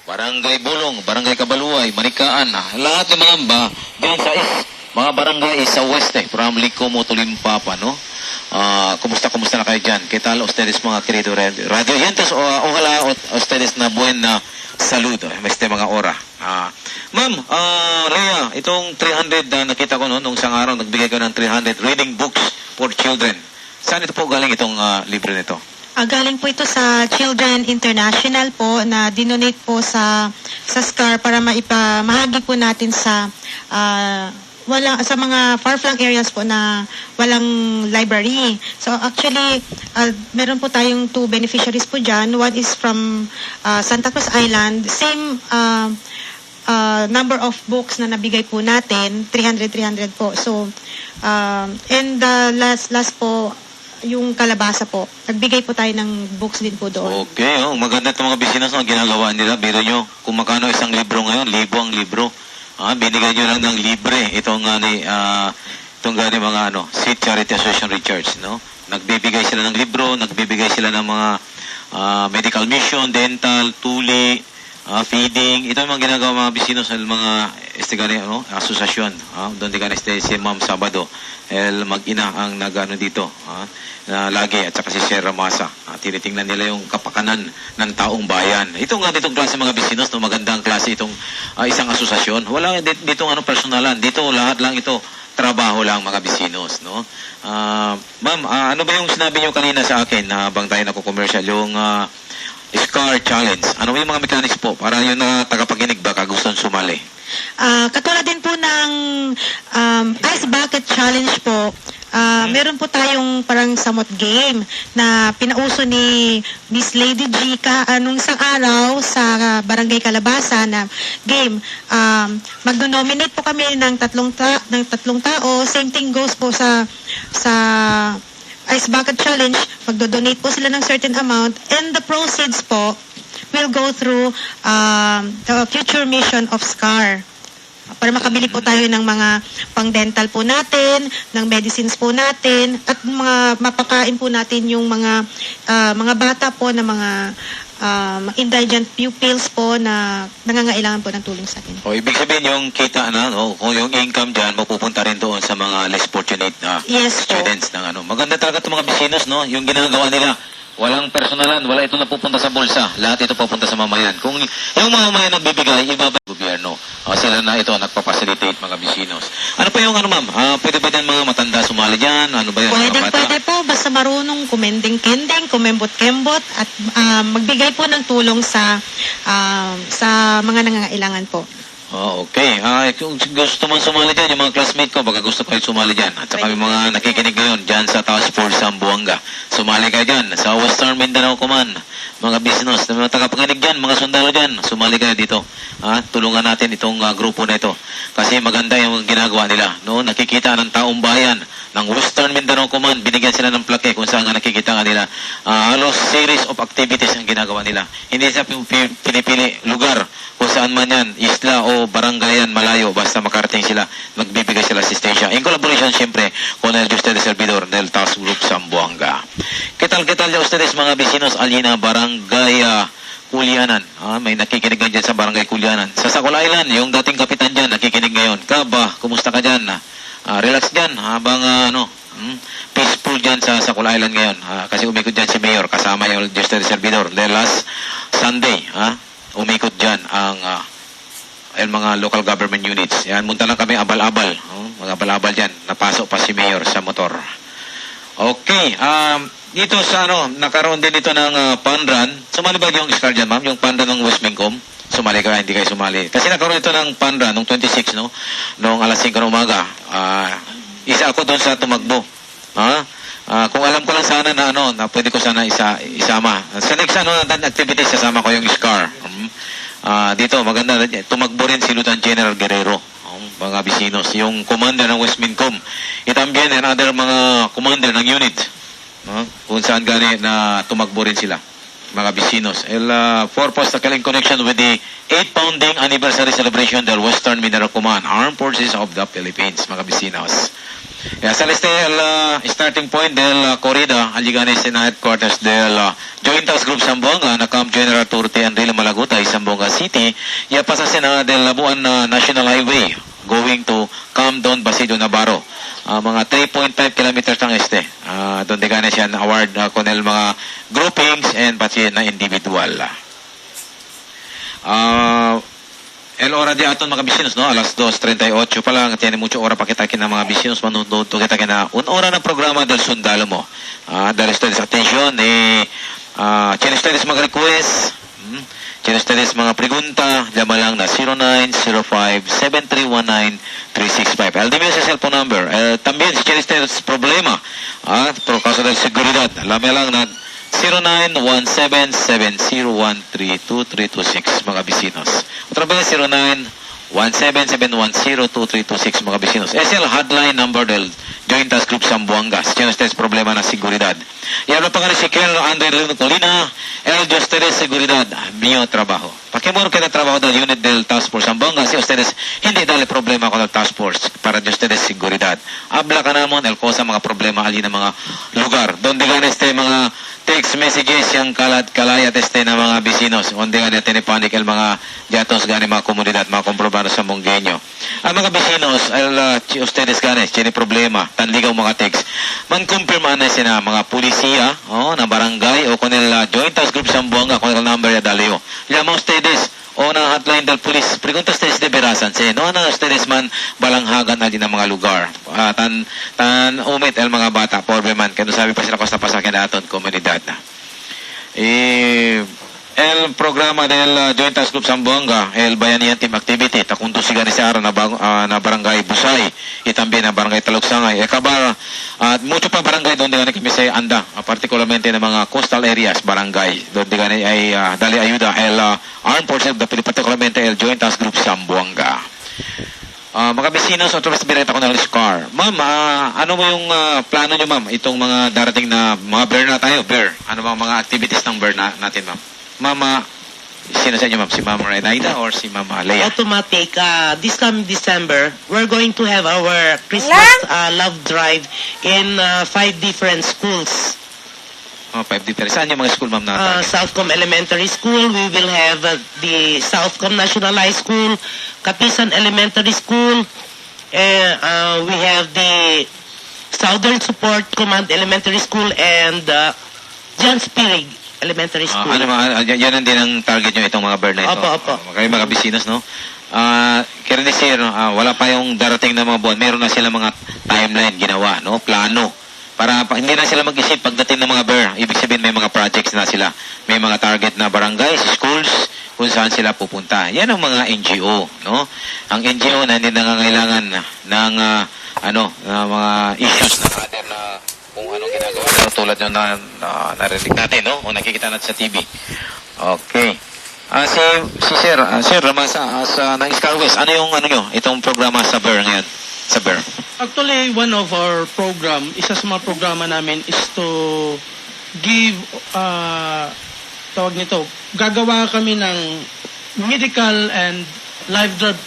Barangay Bulong, Barangay Kabaluay, Manikaan, lahat ng diyan sa mga barangay sa west from Licomo to Limpapa, no? Kumusta na kayo dyan? ¿Qué tal ustedes mga querido radio oyentes? Ojalá ustedes na buena saludo, mga ora. Ma'am, Rhea, itong 300 nakita ko nung isang araw, nagbigay ko ng 300 reading books for children. Saan ito po galing itong libro nito? Galing po ito sa Children International po na dinonate po sa SCAR para maipamahagi po natin sa sa mga far-flung areas po na walang library. So actually, meron po tayong 2 beneficiaries po dyan. One is from Santa Cruz Island. Same number of books na nabigay po natin, 300 po. So, and last po, yung Kalabasa po. Nagbigay po tayo ng books din po doon. Okay, maganda itong mga business na ginagawa nila. Biro nyo, kung magkano isang libro ngayon, libo ang libro. Binigay nyo lang ng libre itong mga Seed Charity Association Richards, no? Nagbibigay sila ng libro, nagbibigay sila ng mga medical mission, dental, tuli, feeding. Ito yung mga ginagawa mga business ng mga asosasyon. Doon di ka na si Ma'am Sabado. Mag-ina ang nagano dito. Lagi at saka si Sierra Masa. Tinitingnan nila yung kapakanan ng taong bayan. Ito nga ditong klase mga business, no, magandang klase itong isang asosasyon. Wala dito personalan. Dito lahat lang ito trabaho lang mga business, no. Ma'am, ano ba yung sinabi niyo kanina sa akin na bang tayo nako-commercial yung SCAR Challenge? Ano yung mga mechanics po para yung tagapaginig baka gustong sumali? Katulad din po ng Ice Bucket Challenge po, meron po tayong parang samot game na pinauso ni Miss Lady G nung isang araw sa Barangay Kalabasa na game. Magno-nominate po kami ng tatlong tao. Same thing goes po sa Ice Bucket Challenge. Magdo-donate po sila ng certain amount and the proceeds po will go through the future mission of SCAR. Para makabili po tayo ng mga pang-dental po natin, ng medicines po natin, at mga mapakain po natin yung mga bata po na mga indigent pupils po na nangangailangan po ng tulong sa atin. Ibig sabihin yung kita kung yung income dyan, mapupunta rin doon sa mga less fortunate Yes, students ng Maganda talaga itong mga business, no? Yung ginagawa nila. Walang personalan, wala ito napupunta sa bulsa. Lahat ito pupunta sa mamayan. Kung yung mamayan nagbibigay, ibabay ng gobyerno. Sila na ito nagpapacilitate mga bisinos. Ano pa yung ma'am? Pwede ba din mga matanda sumali dyan? Ano ba yan? Pwede po. Basta marunong kumending-kending, kumembot-kembot, at magbigay po ng tulong sa mga nangangailangan po. Okay. Kung gusto mong sumali dyan, yung mga classmate ko, baka gusto kayo sumali dyan. At saka yung mga nakikinig ngayon dyan sa Task Force Zamboanga. Sumali kayo dyan. Sa Western Mindanao Command, mga business, mga tagapanginig dyan, mga sundalo dyan, sumali kayo dito. Tulungan natin itong grupo na ito. Kasi maganda yung ginagawa nila. No? Nakikita ng taong bayan ng Western Mindanao Command, binigyan sila ng plaque kung saan nga nakikita nga nila. Halos series of activities ang ginagawa nila. Hindi sa pinipili lugar kung saan man yan, isla o barangayan, malayo, basta makarating sila, magbibigay sila assistensya. In collaboration, siyempre, con el de ustedes servidor del Task Group Zamboanga. ¿Qué tal ya ustedes mga vecinos alina barangay Kulianan? May nakikinig nga dyan sa barangay Kulianan. Sa Sakul Island, yung dating kapitan dyan, nakikinig ngayon. Kaba, kumusta ka dyan? Relax dyan, habang peaceful dyan sa Sakul Island ngayon. Kasi umikot dyan si Mayor, kasama yung de ustedes servidor. The last Sunday, umikot dyan ang mga local government units. Yan, munta lang kami abal-abal. Mga abal-abal dyan. Napasok pa si Mayor sa motor. Okay. Dito sa nakaroon din ito ng panran. Sumali ba yung SCAR dyan, ma'am? Yung panran ng West Mengcom? Sumali ka, hindi kayo sumali. Kasi nakaroon ito ng panran noong 26, no? Noong alas 5 ng umaga. Isa ako doon sa tumakbo. Kung alam ko lang sana na pwede ko sana isama. Sa next activities, sasama ko yung SCAR. Dito, maganda. Tumakbo rin si Lieutenant General Guerrero. Mga bisinos. Yung commander ng West Mincom. Itambien and other mga commander ng unit. Kung saan gani na tumakbo rin sila. Mga bisinos. Purpose in connection with the 8th founding anniversary celebration del Western Mindanao Command, Armed Forces of the Philippines. Mga bisinos. Saliste el starting point del corrida al lleganes en headquarters del Joint Task Group Zamboanga na Camp General Turte Enrile Malagutay, Zamboanga City, ya pasasin del Labuan National Highway going to Camdon, Basido, Navarro. Mga 3.5 kilometers ang doon di gana siya award con el mga groupings and pati na individual. El hora di aton mga bisinos, no? Alas 2:38 pa lang. Tiene mucho ora pa kita kina mga bisinos. Manunod to kita kina un hora ng programa del Sundalo mo. Dahil ustedes attention, tiene ustedes mga request, tiene ustedes mga pregunta, llama lang na 0905-7319-365. El dime ese cellphone number. También si tiene ustedes problema, por causa del seguridad, llama lang na 0917-7013-2326 mga bisinos. Otra vez 0917-710-2326 mga bisinos. Es el hotline number del Joint Task Group Zamboanga. Si tienen ustedes problema na seguridad. Y habla pa nga ni Siquel Andre León Colina, el de ustedes seguridad, mío trabajo. Pakimuro que na trabajo del unit del Task Force Zamboanga si ustedes hindi dali problema con el Task Force para de ustedes seguridad. Habla ka namon el cosa mga problema ali na mga lugar. Donde gan mga text messages yang kalayat na mga bisinos. Onde nga natin ipanik el mga jatos gani mga komunidad, mga komprobano sa Monggenyo. Ang mga bisinos, ustedes gani, tiene problema, tanligaw mga text. Man-confirm na sina mga polisiya, na barangay, o con el Joint Task Group Zamboanga, con el number ya daleo. Llama ustedes, o na hotline del police, pregunta ustedes de berasan, no na ustedes man balanghagan na din ng mga lugar. Tan umit el mga bata, pobre man, kaya sabi pa sila kosta pa sa akin natin, komunidad na. El programa del Joint Task Group Zamboanga, el Bayanihan Team Activity, takunto si Ganisara na barangay Busay, y también na barangay Talugsangay. Kabar, mucho pa barangay donde gani kami sa anda, particularmente na mga coastal areas, barangay, donde gani ay dali ayuda, el Armed Forces of the Philippines, particularmente el Joint Task Group Zamboanga. Mga bisinos, otra vez bireta ko na Alice Car. Ma'am, ano mo yung plano nyo, ma'am? Itong mga darating na mga bear na tayo, bear. Ano mga activities ng bear natin, ma'am? Mama, sino sa inyo, ma'am? Si Mama Renaida or si Mama Leia? Automatic. This coming December, we're going to have our Christmas love drive in 5 different schools. 5 different. Saan yung mga school, ma'am, na? Southcom Elementary School, we will have the Southcom National High School, Kapisan Elementary School, we have the Southern Support Command Elementary School, and Jan Spirig Elementary School. Yan din ang target nyo, itong mga bear na ito. Opo. Kayo mga bisinos, no? Kaya sir, wala pa yung darating na mga buwan. Meron na sila mga timeline ginawa, no? Plano. Para hindi na sila mag-isip pagdating ng mga bear. Ibig sabihin may mga projects na sila. May mga target na barangays, schools, kung saan sila pupunta. Yan ang mga NGO, no? Ang NGO na hindi nangangailangan ng mga issues na other na kung anong ginagawa nila tulad yung narinig natin, no? O nakikita natin sa TV. Okay. Si Sir, Sir Ramasa, ng Scar West, ano yung itong programa sa bear ngayon? Sa bear. Actually, one of our program, isa sa mga programa namin is to give, tawag nito, gagawa kami ng medical and life drive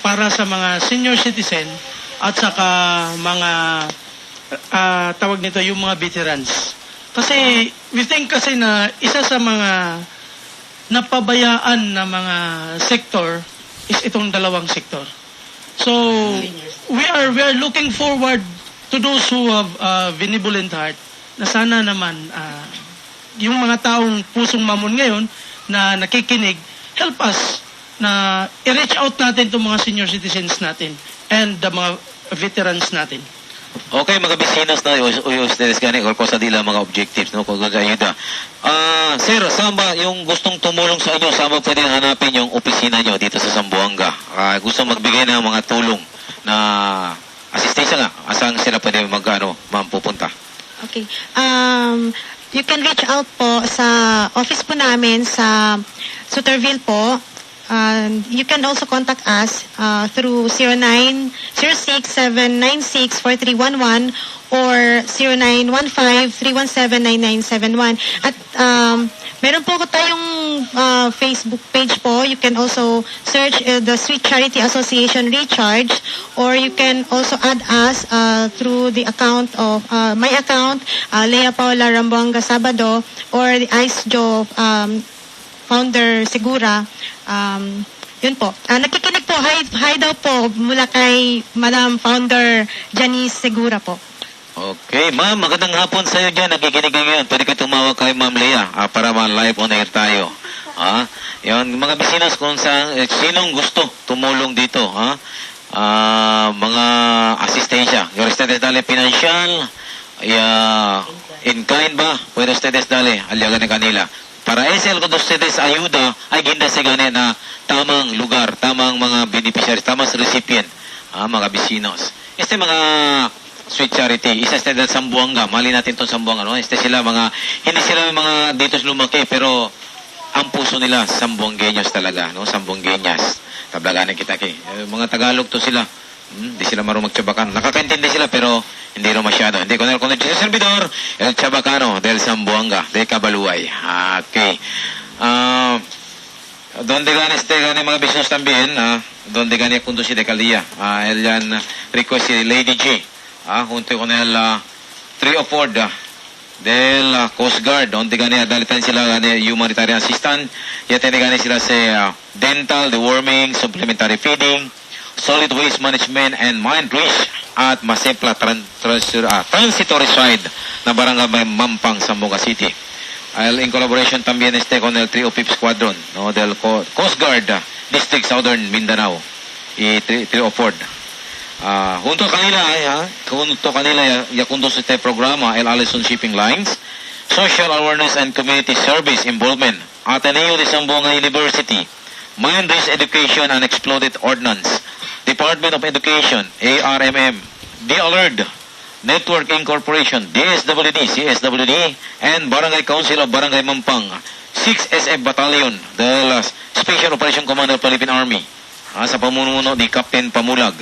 para sa mga senior citizen at saka mga tawag nito yung mga veterans. Kasi we think kasi na isa sa mga napabayaan na mga sector is itong dalawang sektor. So we are looking forward to those who have benevolent heart na sana naman yung mga taong pusong mamon ngayon na nakikinig, help us na i-reach out natin itong mga senior citizens natin and the mga veterans natin. Okay, mga bisinos na ustedes gani or cosa dila mga objectives, no? Kung ayuda. Sir, saan ba yung gustong tumulong sa inyo? Saan ba pwedeng hanapin yung opisina nyo dito sa Zamboanga? Gusto magbigay ng mga tulong na asistensya nga. Saan sila pwede ma'am, pupunta? Okay. You can reach out po sa office po namin sa Sutterville po. You can also contact us through 0906-796-4311 or 0915-317-9971. At meron po tayong Facebook page po. You can also search the Sweet Charity Association Recharge, or you can also add us through the account of my account, Lea Paula Rambuanga Sabado, or the Ice Joe Founder Segura. Yun po. Nakikinig po, hi daw po mula kay Madam Founder Janice Segura po. Okay, ma'am, magandang hapon sa iyo dyan. Nakikinig ka ngayon. Pwede ka tumawag kay Ma'am Lea para ma-live on air tayo. Yun, mga bisinos, kung sinong gusto tumulong dito, mga asistensya. Your ustedes dale financial, in kind ba? Pwede ustedes dale, alyagan na kanila. Para SL kung ustedes ayuda, ay ginda sa gani na tamang lugar, tamang mga beneficiaries, tamang recipient, mga bisinos. Mga sweet charity, isa sa Sambuanga, mali natin itong Sambuanga, no? Sila hindi sila mga dito lumaki, pero ang puso nila, Sambuangueños talaga, no? Sambuangueñas. Tablaganan kita mga Tagalog to sila. Hindi sila marunong magtsabakan. Nakakaintindi sila, pero hindi rin masyado. Hindi ko na kung sa servidor, el Chabacano del Sambuanga, de Cabaluay. Okay. Donde gane mga business también, donde gane conduce de Caldia. El yan request si Lady G. Junto con el 3 of Ford del Coast Guard, donde gane dalitan sila gane humanitarian assistance. Ya tiene gane sila sa dental, deworming, supplementary feeding, solid waste management and mine reach at Masempla transitory side na barangay Mampang, Zamboanga City. In collaboration también con el 305 Squadron, no, del Coast Guard District Southern Mindanao y 304. Junto kanila ya conduce este programa el Allison Shipping Lines, Social Awareness and Community Service Involvement, Ateneo de Zamboanga University, Mine Risk Education and Exploded Ordnance, Department of Education, ARMM, DALERD, Network Incorporation, DSWD, CSWD, and Barangay Council of Barangay Mampang, 6th SF Battalion, the Special Operation Command of Philippine Army, sa pamununo ni Captain Pamulag.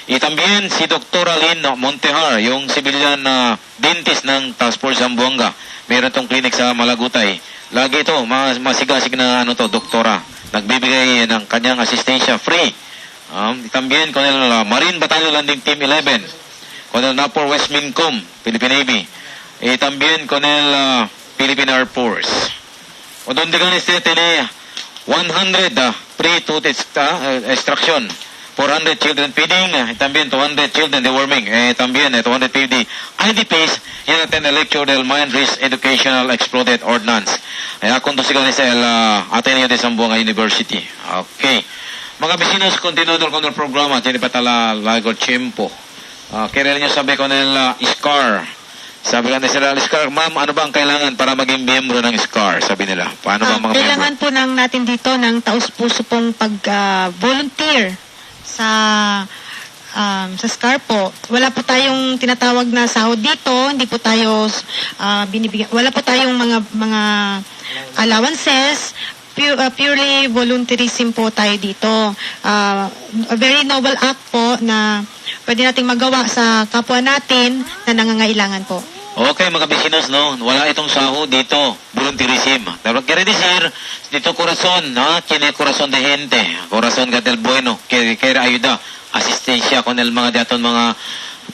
También si Dr. Lynn Montejar, yung civilian na dentist ng Task Force Zamboanga. Meron tong clinic sa Malagutay. Lagi ito, masigasig na doktora. Nagbibigay ng kanyang asistensya free. También con el Marine Battalion Landing Team 11, con el NAPOR West Mincom, Philippine Navy, también con el Philippine Air Force. O donde ganes tiene 100 pre-tooth extraction, 400 children feeding, también 200 children deworming, también 250 IDPs, yan natin el lecture del Mine Risk Educational Exploded Ordnance. Conducido sa el Ateneo de Zamboanga University. Okay. Mga vecinos, continuador con el programa, tiene patala largo tiempo. Kailan nyo sabi ko nila SCAR. Sabi ka nila, SCAR, ma'am, ano ba ang kailangan para maging miyembro ng SCAR? Sabi nila. Paano ba mga kailangan po natin dito ng taus-puso pong pag-volunteer sa SCAR po. Wala po tayong tinatawag na sahod dito, hindi po tayo binibigyan. Wala po tayong mga allowances. Purely volunteerism po tayo dito. A very noble act po na pwede nating magawa sa kapwa natin na nangangailangan po. Okay, mga vecinos, no? Wala itong sahod dito. Volunteerism. Pero quiere decir, dito corazon, no? Tiene corazon de gente. Corazon del bueno. Quiere ayuda. Asistencia con el mga daton mga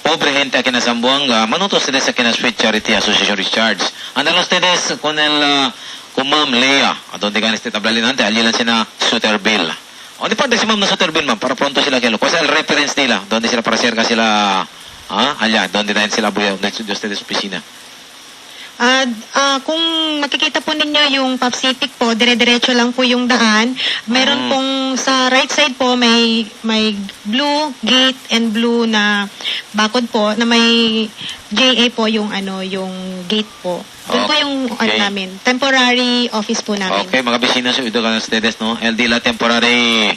pobre gente aquí en Zamboanga. Manuto ustedes aquí en Sweet Charity Association Recharge. Andan ustedes con con Ma'am Lea, donde gana este tablalinante, allí lang sila Suterville. O, di pa si Ma'am na Suterville, ma'am, para pronto sila kilo. Kasi el reference nila, donde sila para cerca sila, allá, donde dahil sila buhay, donde ustedes opisina. Kung makikita po ninyo yung Pacific po, dire-diretso lang po yung daan. Meron pong sa right side po may blue gate and blue na bakod po na may JA po yung yung gate po. Doon po yung namin, temporary office po namin. Okay, mga vecinos, ito ka ustedes, no? El de la temporary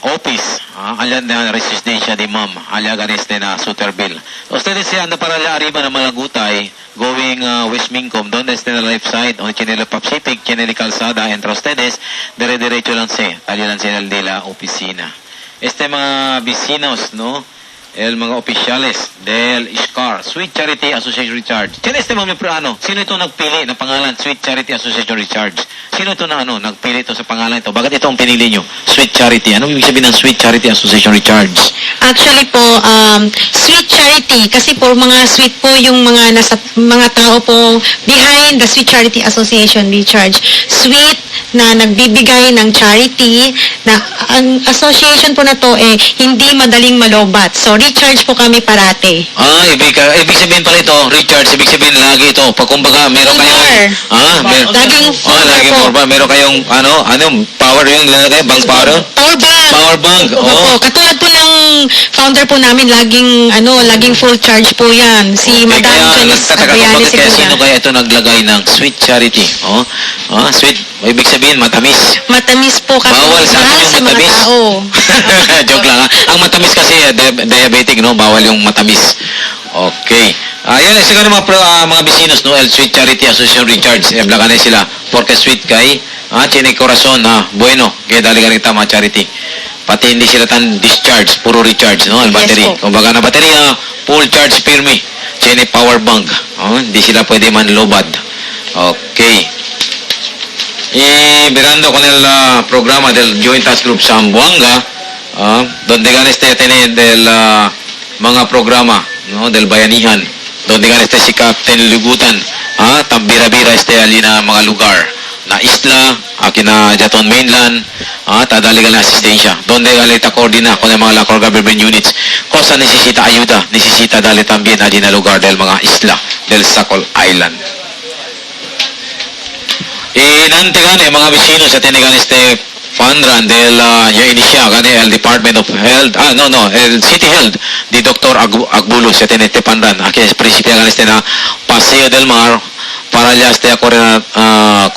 office, allá na residencia de Ma'am, allá ganeste na Suterville. Ustedes se anda para allá arriba na Malagutay, going West Mincom, donde este na left side, donde tiene el Pacific, tiene el calzada, entre ustedes, dire-diretso lang allá lang sila de la oficina. Mga vecinos, no? El mga opisyales del SCAR, Sweet Charity Association Recharge. Sino ito nagpili ng pangalan Sweet Charity Association Recharge? Sino ito nagpili ito sa pangalan ito? Bakit ito ang pinili nyo? Sweet Charity. Anong ibig sabihin ng Sweet Charity Association Recharge? Actually po, sweet charity kasi po mga sweet po yung mga tao po behind the Sweet Charity Association Recharge. Sweet na nagbibigay ng charity na ang association po na to hindi madaling malobat. So recharge po kami parate. Ibig sabihin pala ito, Richard, ibig sabihin lagi ito. Pag kumbaga, meron kayong... Laging lagi po. more. Meron kayong, power yung lalagay, bank power? Power bank. Power bank, Opo. Katulad po ng founder po namin, laging full charge po yan. Si Okay, Madam kaya Janice nagtataka ko Abriani bakit kaya sino Segura. kaya ito naglagay ng sweet charity? Sweet, ibig sabihin matamis. Matamis po kasi Bawal sa atin yung sa mga matamis. tao. Joke lang ha. Ang matamis kasi, diabetic, no? Bawal yung matamis. Okay. Yan, isa ka mga bisinos, no? El Sweet Charity Association Richards. Blakanay sila. Porque sweet kay, Chine Corazon, bueno. Kaya dali ka rin tama charity. Pati hindi sila discharge, puro recharge, no? Ang Yes battery. po. Kung baga na baterya, full charge firme. Chine power bank. Hindi sila pwede man lobad. Okay. Mirando con el programa del Joint Task Group Zamboanga, donde gana del mga programa, no, del Bayanihan, donde gana si Captain Lugutan, tambira-bira alina mga lugar na isla, aquí na Jaton Mainland, tadali ka na asistensya, donde galita coordina con el mga local government units, cosa necesita ayuda, necesita dali también allí na lugar del mga isla del Sacol Island. Nantigan mga vecinos sa tinigan Pandran del inicia gani el Department of Health el City Health di Dr. Agbulo sa tinete Pandran aquí es principio gani na Paseo del Mar para allá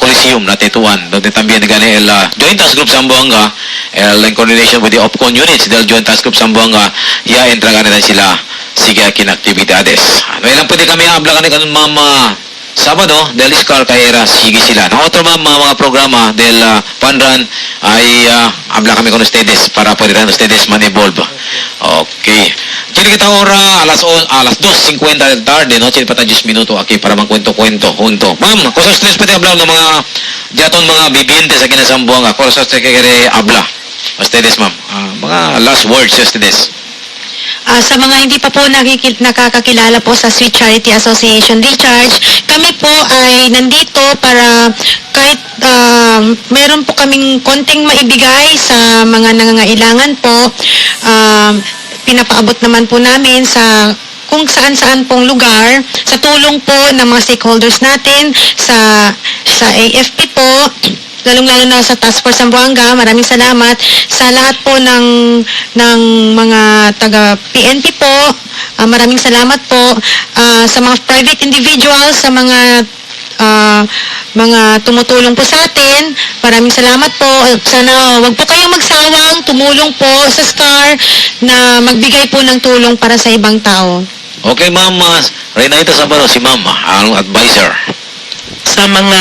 Coliseum na Tetuan donde también gani el Joint Task Group Zamboanga in coordination with the OPCON units del Joint Task Group Zamboanga entra gani na sila sige akin actividades ilang pwede kami habla gani kanun mama Sabado, del Iscar Caera, sige sila. Na otro mga programa del Pandran ay habla kami con ustedes para pwede ustedes man-evolve. Okay. Chili kita ora alas 2:50 del tarde, no? Chili pata 10 minuto aquí para magkwento-kwento junto. Ma'am, kusas tres pwede habla ng mga jaton mga bibientes aquí na Zamboanga. Kusas tres kaya habla. Ustedes, ma'am. Mga last words, ustedes. Sa mga hindi pa po nakakakilala po sa Sweet Charity Association Recharge, kami po ay nandito para kahit meron po kaming konting maibigay sa mga nangangailangan po, pinapaabot naman po namin sa kung saan-saan pong lugar, sa tulong po ng mga stakeholders natin, sa AFP po, lalong-lalo na sa Task Force Zamboanga. Maraming salamat sa lahat po ng mga taga-PNP po. Maraming salamat po sa mga private individuals, sa mga tumutulong po sa atin. Maraming salamat po. Sana wag po kayong magsawang tumulong po sa SCAR na magbigay po ng tulong para sa ibang tao. Okay, ma'am. Reynaldo Sabaro, si ma'am, ang advisor. Sa mga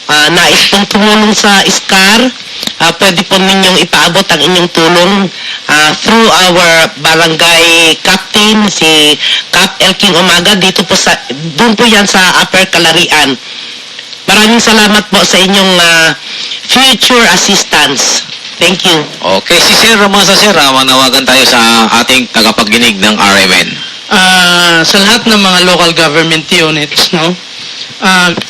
nais pong tumulong sa SCAR, pwede po ninyong ipaabot ang inyong tulong through our barangay captain, si Cap Elking Umaga, doon po yan sa Upper Kalarian. Maraming salamat po sa inyong future assistance. Thank you. Okay, si Sir Ramasa, Sir, manawagan tayo sa ating tagapagdinig ng RMN. Sa lahat ng mga local government units, no?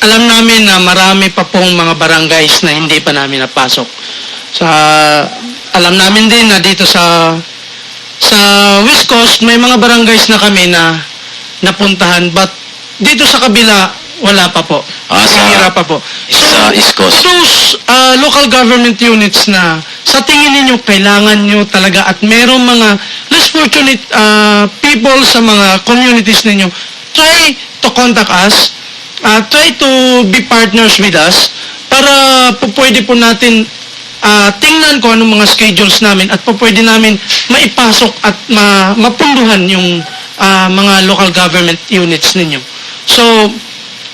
Alam namin na marami pa pong mga barangays na hindi pa namin napasok. Alam namin din na dito sa West Coast may mga barangays na kami na napuntahan, but dito sa kabila wala pa po. Hihira pa po. Sa East Coast. Those local government units na sa tingin ninyo kailangan nyo talaga at merong mga less fortunate people sa mga communities ninyo, try to contact us. Try to be partners with us para po pwede po natin tingnan ko anong mga schedules namin at po pwede namin maipasok at mapunduhan yung mga local government units ninyo. So,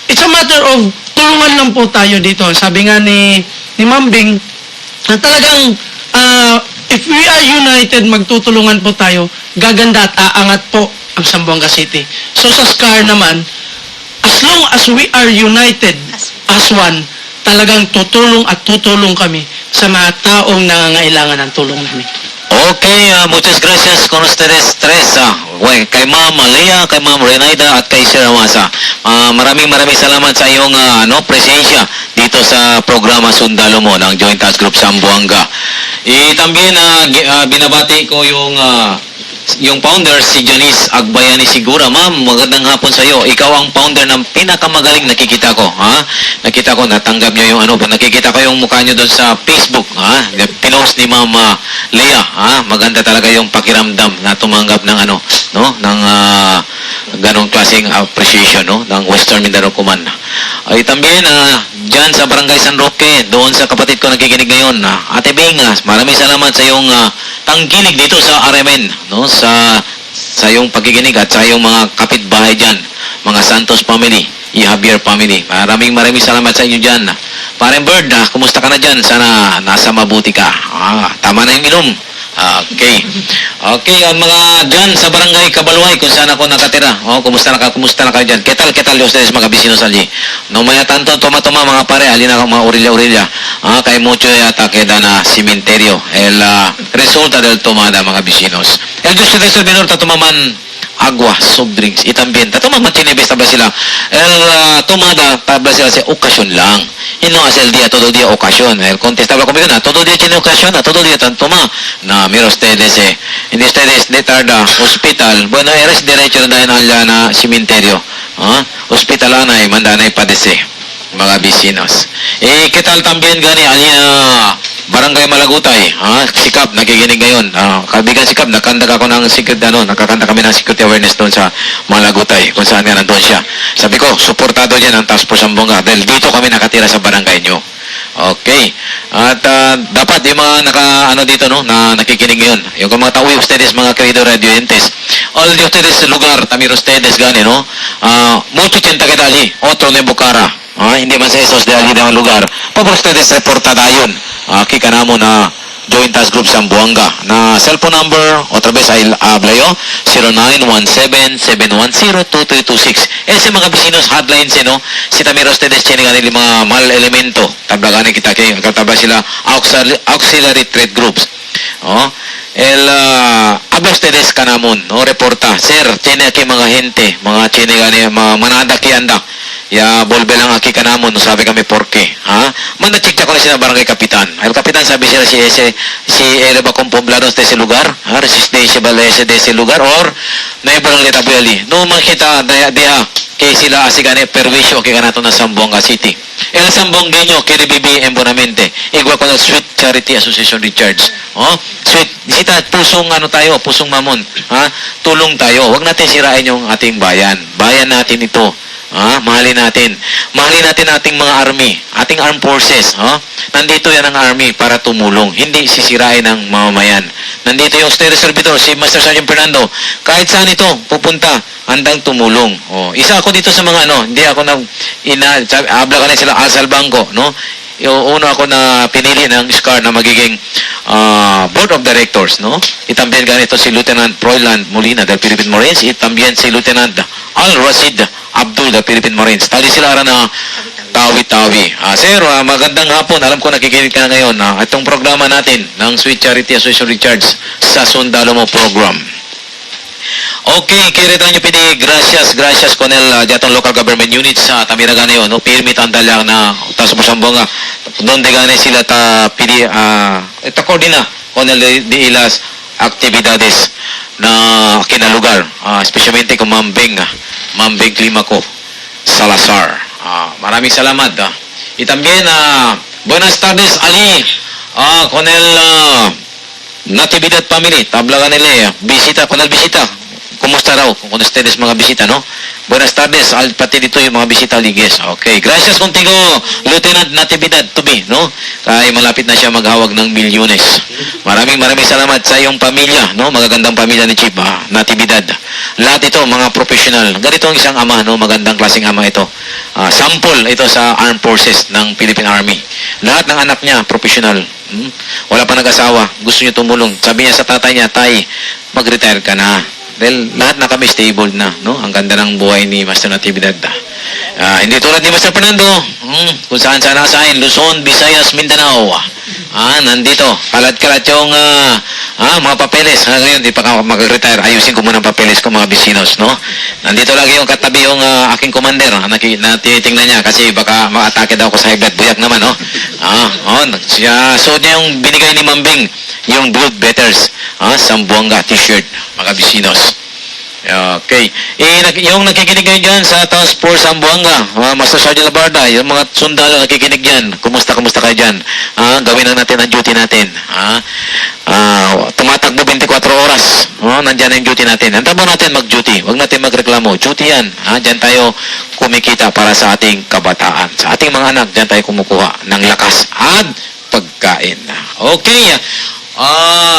it's a matter of tulungan lang po tayo dito. Sabi nga ni Ma'am Bing, na talagang if we are united, magtutulungan po tayo, gaganda at aangat po ang Zamboanga City. So, sa SCAR naman, as long as we are united as one, talagang tutulong at tutulong kami sa mga taong nangangailangan ng tulong namin. Okay, muchas gracias con ustedes tres. kay Ma'am Lea, kay Ma'am Renaida, at kay Sir Amasa. Maraming salamat sa iyong presensya dito sa programa Sundalo mo ng Joint Task Group Zamboanga. También binabati ko yung founder, si Janice Agbayani Sigura. Ma'am, magandang hapon sa iyo. Ikaw ang founder ng pinakamagaling nakikita ko. Ha? Nakita ko, natanggap nyo yung nakikita ko yung mukha nyo doon sa Facebook. Ha? Pinost ni Ma'am Lea. Ha? Maganda talaga yung pakiramdam na tumanggap ng ng ganong klaseng appreciation ng Western Mindanao Command. También, dyan sa Barangay San Roque, doon sa kapatid ko nakikinig ngayon, Ate Bing, maraming salamat sa iyong tangkilig dito sa RMN, sa iyong pakikinig at sa iyong mga kapitbahay dyan, mga Santos family, Javier family. Maraming salamat sa inyo dyan. Parang Bird, kumusta ka na dyan? Sana nasa mabuti ka. Tama na yung inom. Okay. Okay, ang mga dyan sa Barangay Kabaluay, kung saan ako nakatira. Kumusta na kayo dyan? Ketal ustedes mga vecinos allí. No maya tanto toma mga pare, alin ako mga orilla. Kay mucho yata queda na cementerio. El resulta del tomada mga vecinos. El Diyos de Servidor tatumaman agua, soft drinks, itambién. Tatumaman chinibes tabla sila. El tomada tabla sila sa okasyon lang. Y no hace el día, todo el día ocasión. Él contestaba conmigo, todo el día tiene ocasión, todo el día tanto más. Na, mira ustedes, hindi ustedes de tarda, hospital, bueno, eres derecho na dahil na cementerio. Hospital anay, mandanay padese, mga vecinos. ¿Qué tal también gani, Barangay Malagutay, Sikap, nakikinig ngayon. Kaibigan Sikap, nakakanta ako ng nakakanta kami ng security awareness doon sa Malagutay, kung saan nga nandun siya. Sabi ko, suportado dyan ang Task Force Zamboanga dahil dito kami nakatira sa barangay nyo. Okay. At dapat yung mga dito, na nakikinig ngayon. Yung mga tao, ustedes, mga querido radioentes. All de ustedes lugar, tamir ustedes, gani, mucho chenta que allí, otro de Bucara. Hindi man sa esos de allí ng lugar. Por ustedes, reportada yun. Aquí kanamo na Joint Task Group Zamboanga na cellphone number, otra vez ay habla yo, 0917-710-2326. Ese mga vecinos hotlines, si tamira ustedes tienen mga mal elemento, tabla kita kay tabla sila auxiliary threat groups. Habla ustedes kanamon, reporta, sir, tiene aquí mga gente, mga tiene mga manada ki anda. Ya, volve lang aki kanamon, sabi kami porke. Manachik ko na siya barangay kapitan. El kapitan sabi siya si Eleba kong poblados de ese lugar, resistencia ba de ese lugar, or neighbor ng Letabuyali. No makita dia kay sila asigane perwisyo kay kanato na Zamboanga City. El Zambongueño quiere vivir en Bonamente. Igual con el Sweet Charity Association Richards. Sweet, sita pusong tayo, pusong mamon. Tulong tayo. Huwag natin sirain yung ating bayan. Bayan natin ito. Mahalin natin. Mahalin natin ating mga army, ating armed forces. Nandito yan ang army para tumulong. Hindi sisirain ng mamamayan. Nandito yung State Servidor, si Master Sergeant Fernando. Kahit saan ito, pupunta, handang tumulong. Isa ako dito sa mga hindi ako habla ka na sila, Alsal Bangko, Uno ako na pinili ng SCAR na magiging Board of Directors, Itambién ganito si Lieutenant Froiland Molina del Philippine Marines, itambién si Lieutenant Al-Rashid Abdul del Philippine Marines. Tali sila na tawi-tawi. Sir, magandang hapon. Alam ko nakikinig ka ngayon. Itong programa natin ng Sweet Charity Association Richards sa Sundalo mo program. Okay, kirita nyo pidi, gracias con el jatong local government units sa Tamiraga na yun, pirmi tandala na Task Force Zamboanga, donde gane sila pidi, coordina con el de ilas actividades na kinalugar, especialmente con Ma'am Beng Climaco Salazar. Maraming salamat. Y también, buenas tardes, Ali, con el Natividad Family, tabla nila, bisita, con el visita. Kumusta raw kung ustedes mga bisita, Buenas tardes, pati dito yung mga bisita liges. Okay, gracias contigo, Lieutenant Natividad Tubi, Kaya malapit na siya maghawag ng milyones. Maraming salamat sa iyong pamilya, Magagandang pamilya ni Chief, Natividad. Lahat ito, mga professional. Ganito ang isang ama, Magandang klaseng ama ito. Sample ito sa Armed Forces ng Philippine Army. Lahat ng anak niya, professional. Wala pa nag-asawa. Gusto niyo tumulong. Sabi niya sa tatay niya, tay, mag-retire ka na. Dahil lahat na kami stable na, Ang ganda ng buhay ni Master Natividad. Hindi tulad ni Master Fernando, kung saan nasahin, Luzon, Visayas, Mindanao. Nandito, kalat-kalat yung Mga papeles. Ngayon, di pa ako mag-retire. Ayusin ko muna ang papeles ko, mga bisinos, no? Nandito lagi yung katabi yung aking commander. Natitingnan niya kasi baka ma-atake daw ako sa high blood. Buyak naman, no? Suot niya yung binigay ni Mambing, yung Blood Betters. Sambuanga t-shirt, mga bisinos. Okay. Yung nakikinig ngayon dyan sa Task Force Sambuanga, Master Sergeant Labarda, yung mga sundalo nakikinig dyan, kumusta kayo dyan? Gawin na natin ang duty natin. Tumatakbo 24 oras. Nandyan ang duty natin. Handa mo natin mag-duty. Huwag natin magreklamo. Duty yan. Dyan tayo kumikita para sa ating kabataan. Sa ating mga anak, dyan tayo kumukuha ng lakas at pagkain. Okay.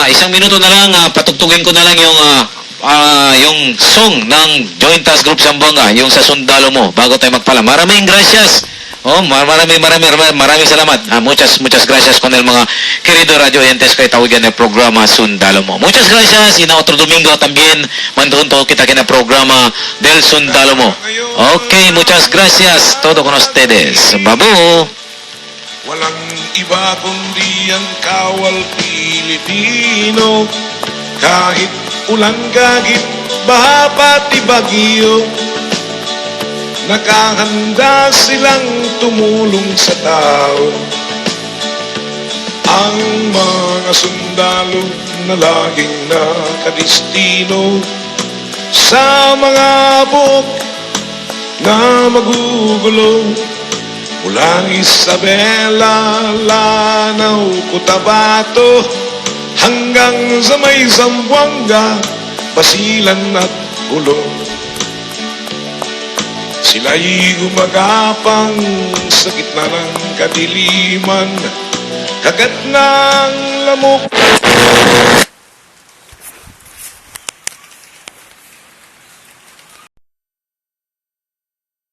Isang minuto na lang, patugtugin ko na lang yung song ng Joint Task Group Sambuanga, yung sa sundalo mo, bago tayo magpala. Maraming gracias. Maraming salamat. Muchas gracias con el mga querido radio oyentes kay tawagan ng programa Sundalo Mo. Muchas gracias. Y na otro domingo también mandunto kita kina programa del Sundalo Mo. Okay, muchas gracias. Todo con ustedes. Babu. Walang iba kundi ang kawal Pilipino. Kahit ulan gagit, baha pati bagyo, nakahanda silang tumulong sa tao. Ang mga sundalo na laging nakadistino sa mga buk na magugulo. Mula Isabela, Lanao, Cotabato, hanggang sa may Zamboanga, Basilan at Ulo. Sila'y gumagapang sa gitna ng kadiliman, kagat ng lamok.